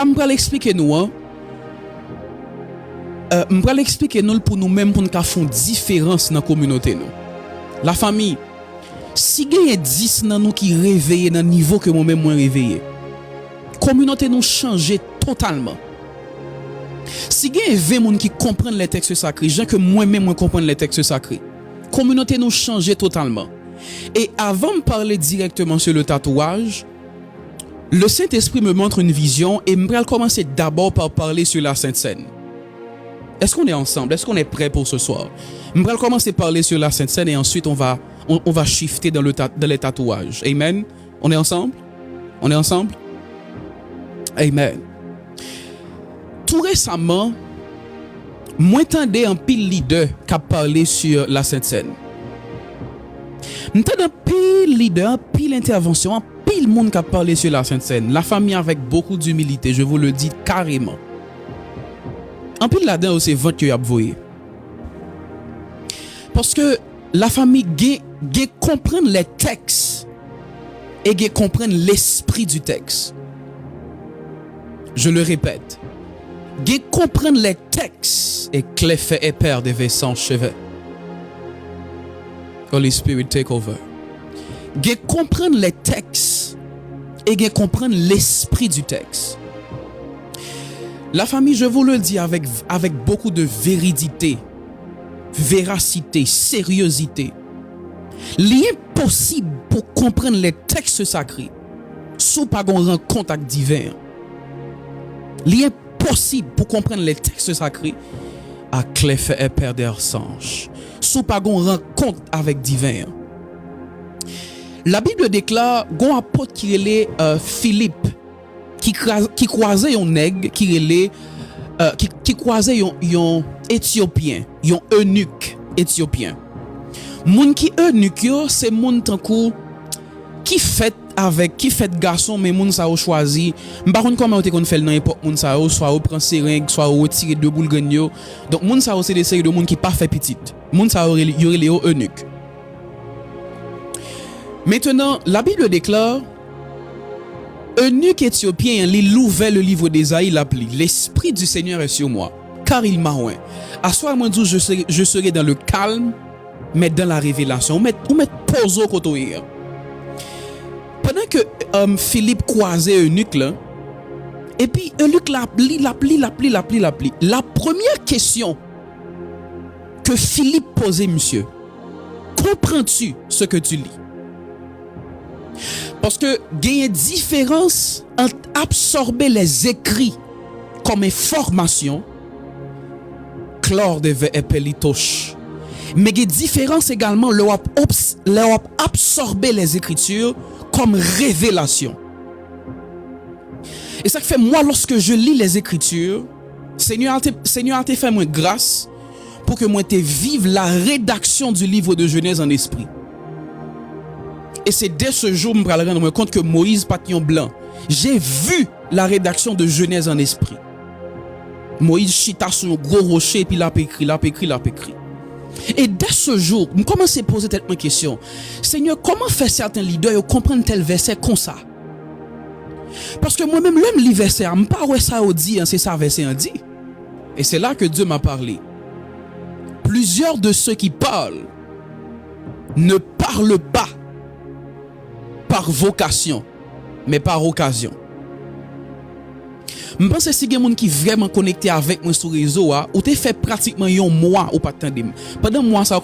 Je vais l'expliquer nous. Je vais l'expliquer nous pour nous-mêmes pour nous faire une différence dans la communauté. Nous. La famille, si il y a 10 dans nous qui réveillent dans le niveau que moi-même moi réveillé, la communauté nous change totalement. Si il y a 20 personnes qui comprennent les textes sacrés, gens que moi-même moi comprendre les textes sacrés, la communauté nous change totalement. Et avant de parler directement sur le tatouage, le Saint-Esprit me montre une vision et je vais commencer d'abord par parler sur la Sainte Seine. Est-ce qu'on est ensemble? Est-ce qu'on est prêt pour ce soir? Je vais commencer par parler sur la Sainte Seine et ensuite on va shifter dans les tatouages. Amen? On est ensemble? On est ensemble? Amen. Tout récemment, moi j'entendais un pile leader qui a parlé sur la Sainte Seine. J'entendais un pile leader, un pile intervention, un pile monde qui a parlé sur la Sainte Seine. La famille avec beaucoup d'humilité, je vous le dis carrément. En pile là-dedans, c'est 20 que y a voyé. Parce que la famille comprend les textes et comprend l'esprit du texte. Je le répète. Comprend les textes et clé fait et père des sans chevet. Holy Spirit take over. Comprend les textes et comprend l'esprit du texte. La famille, je vous le dis avec beaucoup de vérité, véracité, sérieuxité. L'impossible pour comprendre les textes sacrés, sous pas qu'on rend contact divin. L'impossible pour comprendre les textes sacrés, à clé fait et perdre sange, sous pas qu'on rend compte avec divin. La Bible déclare qu'on apôtre qui est Philippe, qui croisait un nègre qui croisait un éthiopien, un eunuque éthiopien. Moun qui eunuque c'est moun tankou qui fait garçon mais moun ça a choisi. M'pa konn comment on fait dans époque moun ça soit on prend seringue, soit on retire deux boules gagno. Donc moun ça c'est des séries de moun qui pas fait petite. Moun ça y aurait les eunuques. Maintenant, la Bible déclare eunuque éthiopien, il ouvert le livre d'Ésaïe, l'appli. L'Esprit du Seigneur est sur moi, car il m'a oint. À soi, moi, je serai dans le calme, mais dans la révélation. On met pause au côté. Pendant que Philippe croisait eunuque, là, et puis eunuque l'appli. La première question que Philippe posait, monsieur, comprends-tu ce que tu lis? Parce que il y a une différence entre absorber les écrits comme information, clore de epelitoche. Mais il y a une différence également leur absorber les écritures comme révélation. Et ça fait moi lorsque je lis les écritures, Seigneur a te fait moi grâce pour que moi te vive la rédaction du livre de Genèse en esprit. Et c'est dès ce jour que je me rends compte que Moïse Patillon Blanc, j'ai vu la rédaction de Genèse en esprit. Moïse chita sur un gros rocher et puis il a écrit. Et dès ce jour, je commence à poser tellement de questions. Seigneur, comment faire certains leaders comprendre tel verset comme ça? Parce que moi-même, l'homme lit verset, je ne sais pas où ça dit, c'est ça verset en dit. Et c'est là que Dieu m'a parlé. Plusieurs de ceux qui parlent ne parlent pas par vocation, mais par occasion. Je pense que si il y a des gens qui sont vraiment connectés avec moi sur le réseau, ou te fait pratiquement un mois ou pas de temps. Pendant un mois, ça